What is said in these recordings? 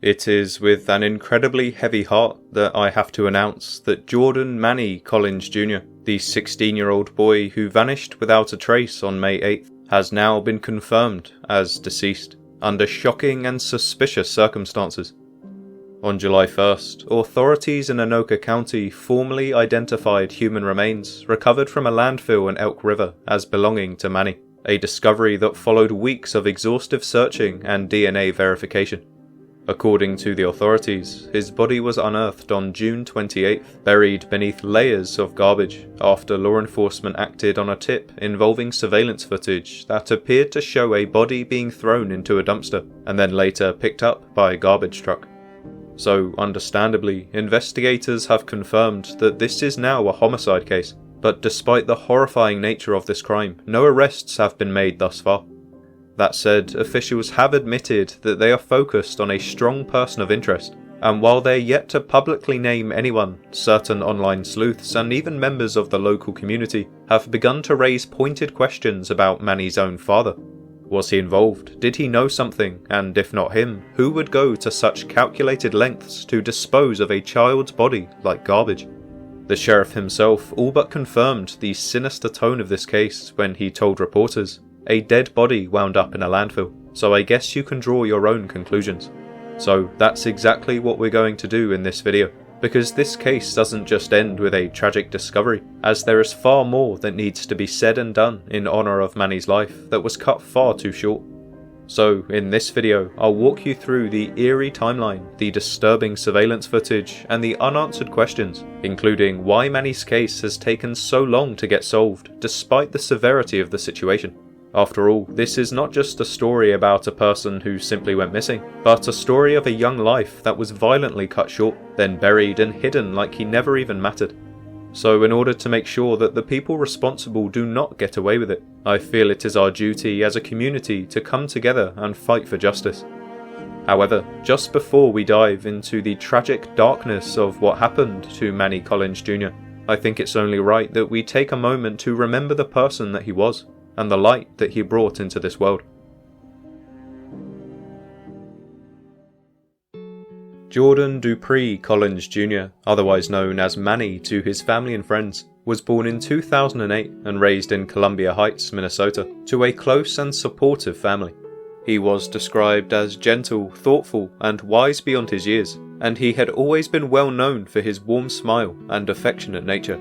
It is with an incredibly heavy heart that I have to announce that Jordan Manny Collins Jr., the 16-year-old boy who vanished without a trace on May 8th, has now been confirmed as deceased, under shocking and suspicious circumstances. On July 1st, authorities in Anoka County formally identified human remains recovered from a landfill in Elk River as belonging to Manny, a discovery that followed weeks of exhaustive searching and DNA verification. According to the authorities, his body was unearthed on June 28th, buried beneath layers of garbage, after law enforcement acted on a tip involving surveillance footage that appeared to show a body being thrown into a dumpster, and then later picked up by a garbage truck. So, understandably, investigators have confirmed that this is now a homicide case, but despite the horrifying nature of this crime, no arrests have been made thus far. That said, officials have admitted that they are focused on a strong person of interest, and while they're yet to publicly name anyone, certain online sleuths and even members of the local community have begun to raise pointed questions about Manny's own father. Was he involved? Did he know something? And if not him, who would go to such calculated lengths to dispose of a child's body like garbage? The sheriff himself all but confirmed the sinister tone of this case when he told reporters, "A dead body wound up in a landfill, so I guess you can draw your own conclusions." So that's exactly what we're going to do in this video, because this case doesn't just end with a tragic discovery, as there is far more that needs to be said and done in honour of Manny's life that was cut far too short. So in this video, I'll walk you through the eerie timeline, the disturbing surveillance footage, and the unanswered questions, including why Manny's case has taken so long to get solved despite the severity of the situation. After all, this is not just a story about a person who simply went missing, but a story of a young life that was violently cut short, then buried and hidden like he never even mattered. So in order to make sure that the people responsible do not get away with it, I feel it is our duty as a community to come together and fight for justice. However, just before we dive into the tragic darkness of what happened to Manny Collins Jr., I think it's only right that we take a moment to remember the person that he was, and the light that he brought into this world. Jordan Dupree Collins Jr., otherwise known as Manny to his family and friends, was born in 2008 and raised in Columbia Heights, Minnesota, to a close and supportive family. He was described as gentle, thoughtful, and wise beyond his years, and he had always been well known for his warm smile and affectionate nature.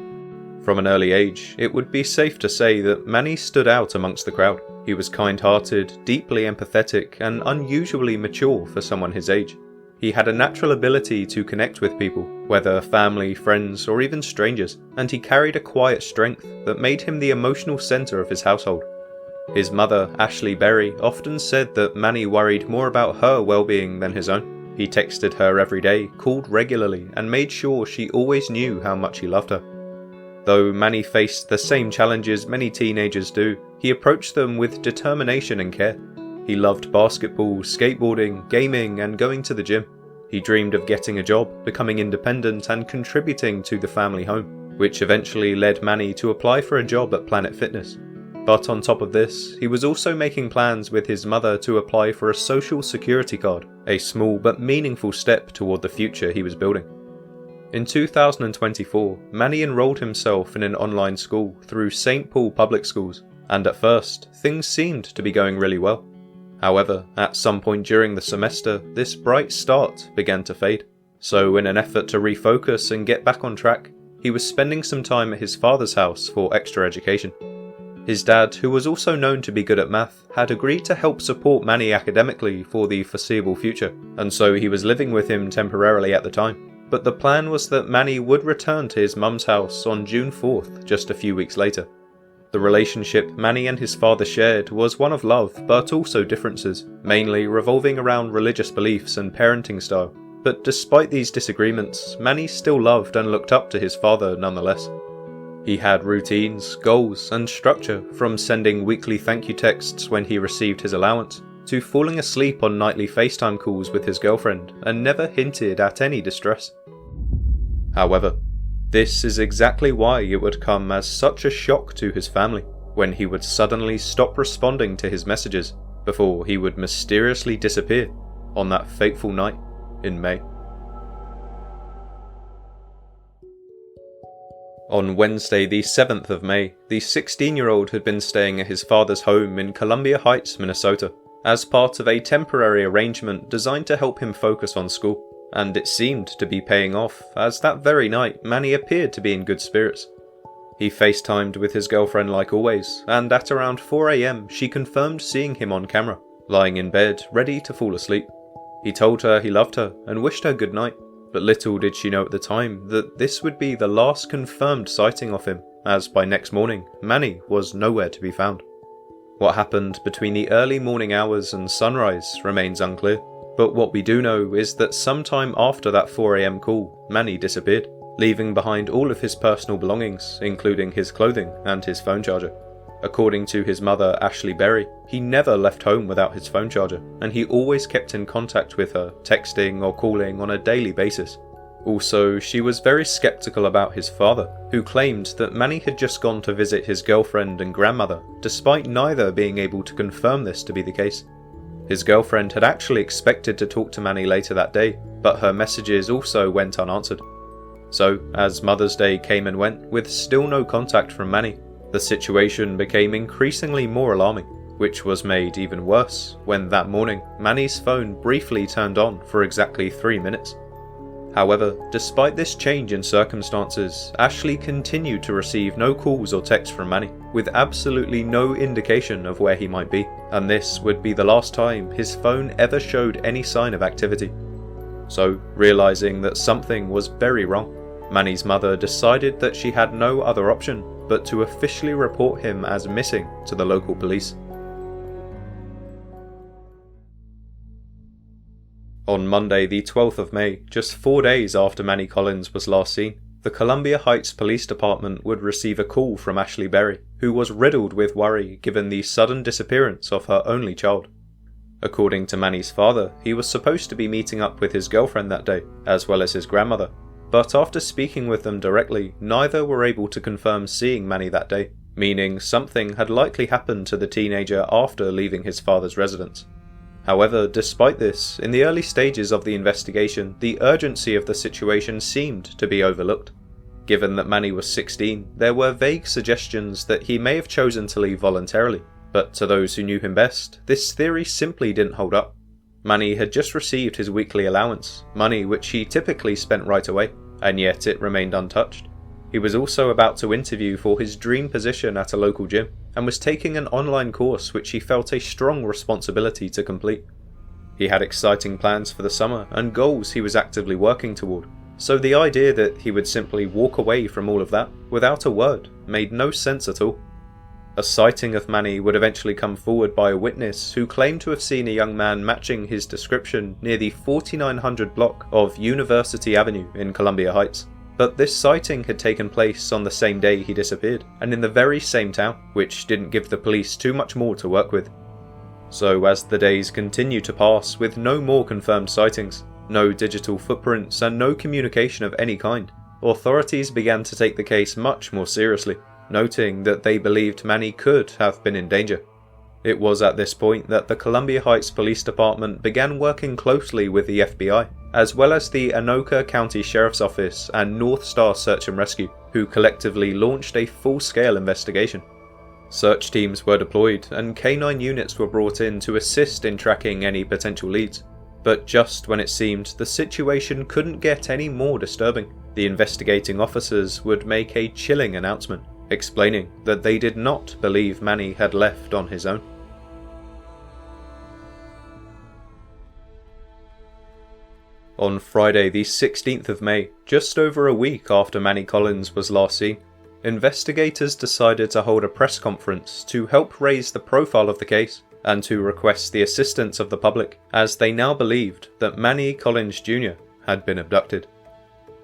From an early age, it would be safe to say that Manny stood out amongst the crowd. He was kind-hearted, deeply empathetic, and unusually mature for someone his age. He had a natural ability to connect with people, whether family, friends, or even strangers, and he carried a quiet strength that made him the emotional centre of his household. His mother, Ashley Berry, often said that Manny worried more about her well-being than his own. He texted her every day, called regularly, and made sure she always knew how much he loved her. Though Manny faced the same challenges many teenagers do, he approached them with determination and care. He loved basketball, skateboarding, gaming, and going to the gym. He dreamed of getting a job, becoming independent, and contributing to the family home, which eventually led Manny to apply for a job at Planet Fitness. But on top of this, he was also making plans with his mother to apply for a social security card, a small but meaningful step toward the future he was building. In 2024, Manny enrolled himself in an online school through St. Paul Public Schools, and at first, things seemed to be going really well. However, at some point during the semester, this bright start began to fade. So in an effort to refocus and get back on track, he was spending some time at his father's house for extra education. His dad, who was also known to be good at math, had agreed to help support Manny academically for the foreseeable future, and so he was living with him temporarily at the time. But the plan was that Manny would return to his mum's house on June 4th, just a few weeks later. The relationship Manny and his father shared was one of love, but also differences, mainly revolving around religious beliefs and parenting style. But despite these disagreements, Manny still loved and looked up to his father nonetheless. He had routines, goals, and structure, from sending weekly thank you texts when he received his allowance, to falling asleep on nightly FaceTime calls with his girlfriend, and never hinted at any distress. However, this is exactly why it would come as such a shock to his family, when he would suddenly stop responding to his messages, before he would mysteriously disappear on that fateful night. in May. On Wednesday the 7th of May, the 16-year-old had been staying at his father's home in Columbia Heights, Minnesota, as part of a temporary arrangement designed to help him focus on school, and it seemed to be paying off, as that very night Manny appeared to be in good spirits. He FaceTimed with his girlfriend like always, and at around 4 AM she confirmed seeing him on camera, lying in bed, ready to fall asleep. He told her he loved her and wished her good night, but little did she know at the time that this would be the last confirmed sighting of him, as by next morning, Manny was nowhere to be found. What happened between the early morning hours and sunrise remains unclear, but what we do know is that sometime after that 4 AM call, Manny disappeared, leaving behind all of his personal belongings, including his clothing and his phone charger. According to his mother, Ashley Berry, he never left home without his phone charger, and he always kept in contact with her, texting or calling on a daily basis. Also, she was very skeptical about his father, who claimed that Manny had just gone to visit his girlfriend and grandmother, despite neither being able to confirm this to be the case. His girlfriend had actually expected to talk to Manny later that day, but her messages also went unanswered. So, as Mother's Day came and went, with still no contact from Manny, the situation became increasingly more alarming, which was made even worse when that morning Manny's phone briefly turned on for exactly 3 minutes. However, despite this change in circumstances, Ashley continued to receive no calls or texts from Manny, with absolutely no indication of where he might be, and this would be the last time his phone ever showed any sign of activity. So, realizing that something was very wrong, Manny's mother decided that she had no other option but to officially report him as missing to the local police. On Monday the 12th of May, just 4 days after Manny Collins was last seen, the Columbia Heights Police Department would receive a call from Ashley Berry, who was riddled with worry given the sudden disappearance of her only child. According to Manny's father, he was supposed to be meeting up with his girlfriend that day, as well as his grandmother, but after speaking with them directly, neither were able to confirm seeing Manny that day, meaning something had likely happened to the teenager after leaving his father's residence. However, despite this, in the early stages of the investigation, the urgency of the situation seemed to be overlooked. Given that Manny was 16, there were vague suggestions that he may have chosen to leave voluntarily, but to those who knew him best, this theory simply didn't hold up. Manny had just received his weekly allowance, money which he typically spent right away, and yet it remained untouched. He was also about to interview for his dream position at a local gym, and was taking an online course which he felt a strong responsibility to complete. He had exciting plans for the summer and goals he was actively working toward, so the idea that he would simply walk away from all of that without a word made no sense at all. A sighting of Manny would eventually come forward by a witness who claimed to have seen a young man matching his description near the 4900 block of University Avenue in Columbia Heights. But this sighting had taken place on the same day he disappeared, and in the very same town, which didn't give the police too much more to work with. So as the days continued to pass with no more confirmed sightings, no digital footprints and no communication of any kind, authorities began to take the case much more seriously, noting that they believed Manny could have been in danger. It was at this point that the Columbia Heights Police Department began working closely with the FBI, as well as the Anoka County Sheriff's Office and North Star Search and Rescue, who collectively launched a full-scale investigation. Search teams were deployed and K9 units were brought in to assist in tracking any potential leads. But just when it seemed the situation couldn't get any more disturbing, the investigating officers would make a chilling announcement, explaining that they did not believe Manny had left on his own. On Friday the 16th of May, just over a week after Manny Collins was last seen, investigators decided to hold a press conference to help raise the profile of the case and to request the assistance of the public, as they now believed that Manny Collins Jr. had been abducted.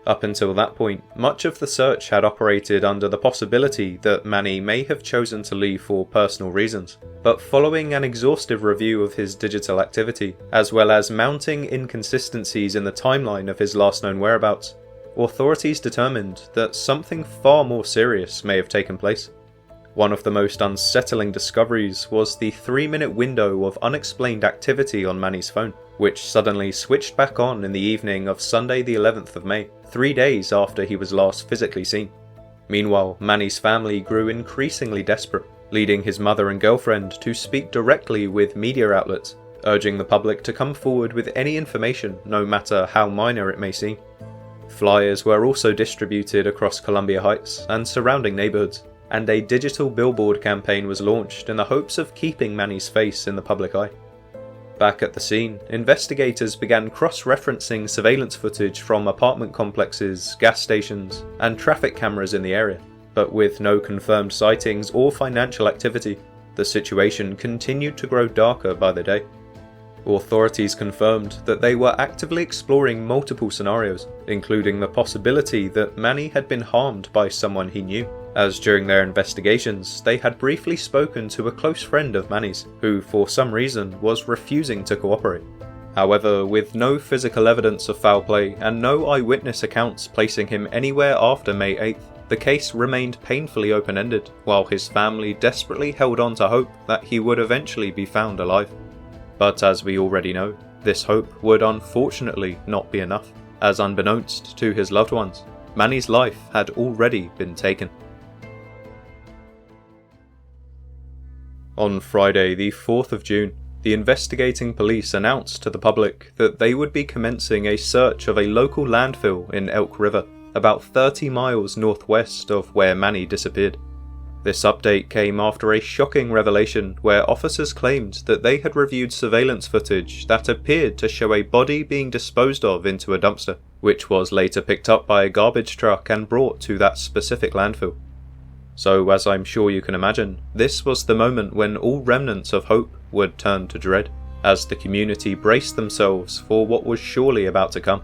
Up until that point, much of the search had operated under the possibility that Manny may have chosen to leave for personal reasons, but following an exhaustive review of his digital activity, as well as mounting inconsistencies in the timeline of his last known whereabouts, authorities determined that something far more serious may have taken place. One of the most unsettling discoveries was the 3-minute window of unexplained activity on Manny's phone, which suddenly switched back on in the evening of Sunday the 11th of May, 3 days after he was last physically seen. Meanwhile, Manny's family grew increasingly desperate, leading his mother and girlfriend to speak directly with media outlets, urging the public to come forward with any information, no matter how minor it may seem. Flyers were also distributed across Columbia Heights and surrounding neighborhoods, and a digital billboard campaign was launched in the hopes of keeping Manny's face in the public eye. Back at the scene, investigators began cross-referencing surveillance footage from apartment complexes, gas stations, and traffic cameras in the area, but with no confirmed sightings or financial activity, the situation continued to grow darker by the day. Authorities confirmed that they were actively exploring multiple scenarios, including the possibility that Manny had been harmed by someone he knew, as during their investigations they had briefly spoken to a close friend of Manny's, who for some reason was refusing to cooperate. However, with no physical evidence of foul play and no eyewitness accounts placing him anywhere after May 8th, the case remained painfully open-ended, while his family desperately held on to hope that he would eventually be found alive. But as we already know, this hope would unfortunately not be enough, as unbeknownst to his loved ones, Manny's life had already been taken. On Friday, the 4th of June, the investigating police announced to the public that they would be commencing a search of a local landfill in Elk River, about 30 miles northwest of where Manny disappeared. This update came after a shocking revelation where officers claimed that they had reviewed surveillance footage that appeared to show a body being disposed of into a dumpster, which was later picked up by a garbage truck and brought to that specific landfill. So, as I'm sure you can imagine, this was the moment when all remnants of hope would turn to dread, as the community braced themselves for what was surely about to come.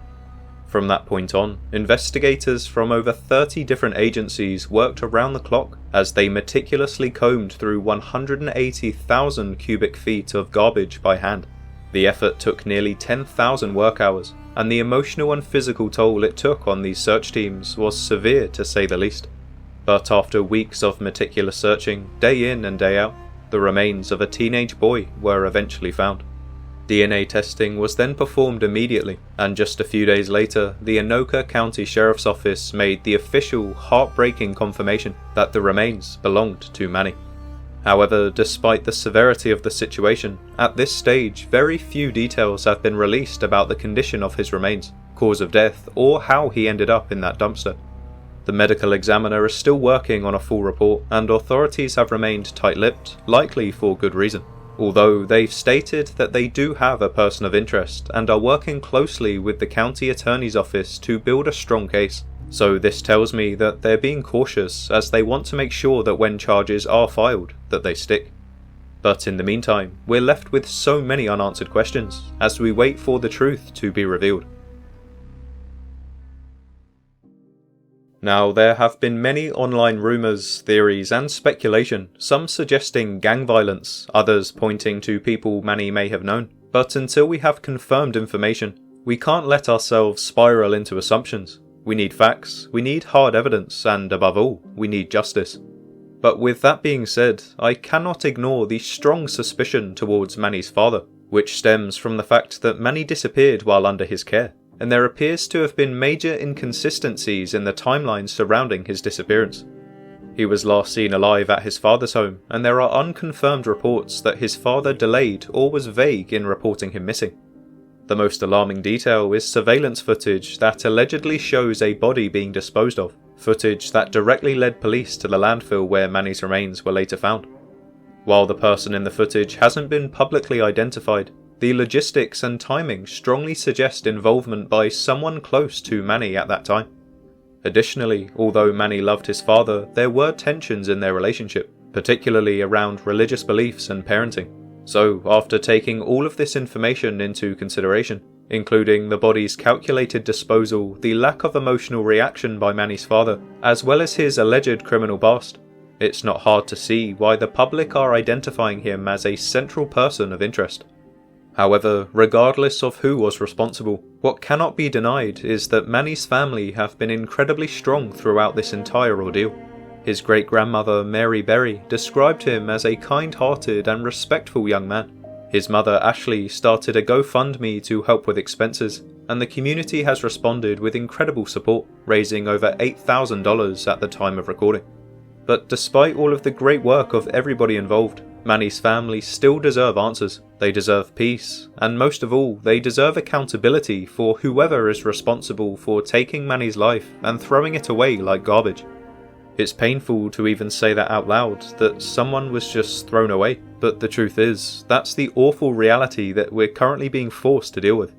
From that point on, investigators from over 30 different agencies worked around the clock as they meticulously combed through 180,000 cubic feet of garbage by hand. The effort took nearly 10,000 work hours, and the emotional and physical toll it took on these search teams was severe to say the least. But after weeks of meticulous searching, day in and day out, the remains of a teenage boy were eventually found. DNA testing was then performed immediately, and just a few days later, the Anoka County Sheriff's Office made the official, heartbreaking confirmation that the remains belonged to Manny. However, despite the severity of the situation, at this stage very few details have been released about the condition of his remains, cause of death, or how he ended up in that dumpster. The medical examiner is still working on a full report, and authorities have remained tight-lipped, likely for good reason. Although they've stated that they do have a person of interest and are working closely with the county attorney's office to build a strong case. So this tells me that they're being cautious as they want to make sure that when charges are filed, that they stick. But in the meantime, we're left with so many unanswered questions as we wait for the truth to be revealed. Now, there have been many online rumours, theories and speculation, some suggesting gang violence, others pointing to people Manny may have known. But until we have confirmed information, we can't let ourselves spiral into assumptions. We need facts, we need hard evidence, and above all, we need justice. But with that being said, I cannot ignore the strong suspicion towards Manny's father, which stems from the fact that Manny disappeared while under his care, and there appears to have been major inconsistencies in the timeline surrounding his disappearance. He was last seen alive at his father's home, and there are unconfirmed reports that his father delayed or was vague in reporting him missing. The most alarming detail is surveillance footage that allegedly shows a body being disposed of, footage that directly led police to the landfill where Manny's remains were later found. While the person in the footage hasn't been publicly identified, the logistics and timing strongly suggest involvement by someone close to Manny at that time. Additionally, although Manny loved his father, there were tensions in their relationship, particularly around religious beliefs and parenting. So, after taking all of this information into consideration, including the body's calculated disposal, the lack of emotional reaction by Manny's father, as well as his alleged criminal past, it's not hard to see why the public are identifying him as a central person of interest. However, regardless of who was responsible, what cannot be denied is that Manny's family have been incredibly strong throughout this entire ordeal. His great-grandmother Mary Berry described him as a kind-hearted and respectful young man. His mother Ashley started a GoFundMe to help with expenses, and the community has responded with incredible support, raising over $8,000 at the time of recording. But despite all of the great work of everybody involved, Manny's family still deserve answers. They deserve peace, and most of all, they deserve accountability for whoever is responsible for taking Manny's life and throwing it away like garbage. It's painful to even say that out loud, that someone was just thrown away, but the truth is, that's the awful reality that we're currently being forced to deal with.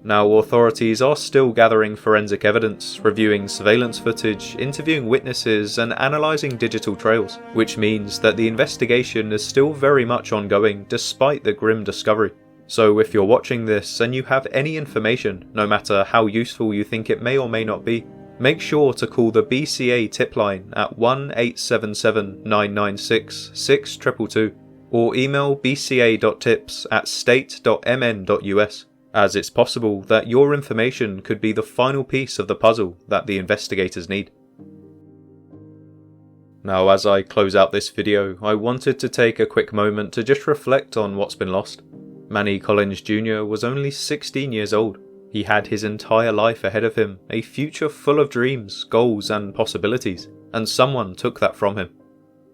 Now, authorities are still gathering forensic evidence, reviewing surveillance footage, interviewing witnesses, and analysing digital trails, which means that the investigation is still very much ongoing despite the grim discovery. So if you're watching this and you have any information, no matter how useful you think it may or may not be, make sure to call the BCA Tip Line at 1-877-996-6222 or email bca.tips@state.mn.us. as it's possible that your information could be the final piece of the puzzle that the investigators need. Now, as I close out this video, I wanted to take a quick moment to just reflect on what's been lost. Manny Collins Jr. was only 16 years old. He had his entire life ahead of him, a future full of dreams, goals and possibilities, and someone took that from him.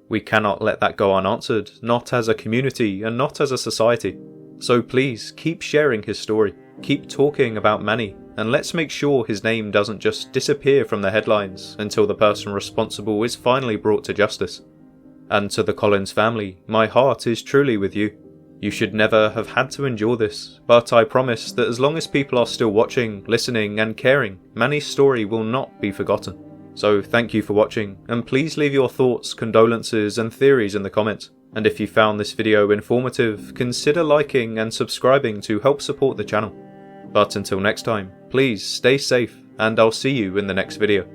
We cannot let that go unanswered, not as a community and not as a society. So please, keep sharing his story, keep talking about Manny, and let's make sure his name doesn't just disappear from the headlines until the person responsible is finally brought to justice. And to the Collins family, my heart is truly with you. You should never have had to endure this, but I promise that as long as people are still watching, listening and caring, Manny's story will not be forgotten. So thank you for watching, and please leave your thoughts, condolences and theories in the comments. And if you found this video informative, consider liking and subscribing to help support the channel. But until next time, please stay safe, and I'll see you in the next video.